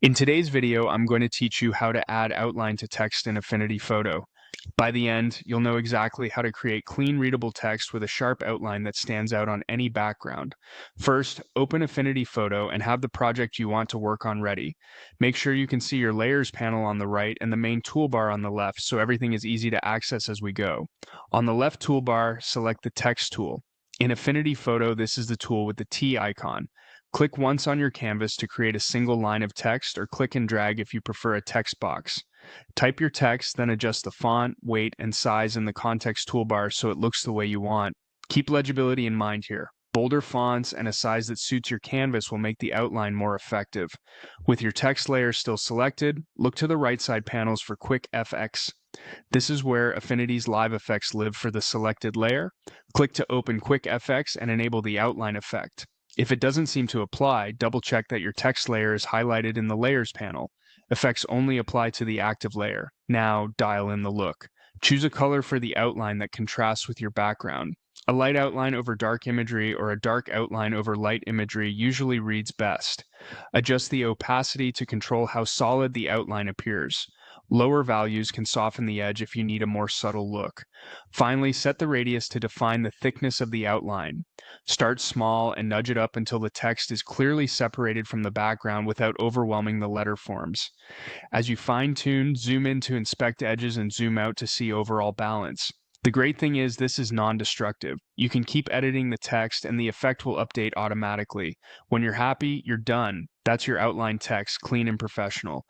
In today's video, I'm going to teach you how to add outline to text in Affinity Photo. By the end, you'll know exactly how to create clean readable text with a sharp outline that stands out on any background. First, open Affinity Photo and have the project you want to work on ready. Make sure you can see your Layers panel on the right and the main toolbar on the left so everything is easy to access as we go. On the left toolbar, select the Text tool. In Affinity Photo, this is the tool with the T icon. Click once on your canvas to create a single line of text, or click and drag if you prefer a text box. Type your text, then adjust the font, weight, and size in the context toolbar so it looks the way you want. Keep legibility in mind here. Bolder fonts and a size that suits your canvas will make the outline more effective. With your text layer still selected, look to the right side panels for Quick FX. This is where Affinity's live effects live for the selected layer. Click to open Quick FX and enable the outline effect. If it doesn't seem to apply, double-check that your text layer is highlighted in the Layers panel. Effects only apply to the active layer. Now, dial in the look. Choose a color for the outline that contrasts with your background. A light outline over dark imagery or a dark outline over light imagery usually reads best. Adjust the opacity to control how solid the outline appears. Lower values can soften the edge if you need a more subtle look. Finally, set the radius to define the thickness of the outline. Start small and nudge it up until the text is clearly separated from the background without overwhelming the letter forms. As you fine-tune, zoom in to inspect edges and zoom out to see overall balance. The great thing is this is non-destructive. You can keep editing the text and the effect will update automatically. When you're happy, you're done. That's your outline text, clean and professional.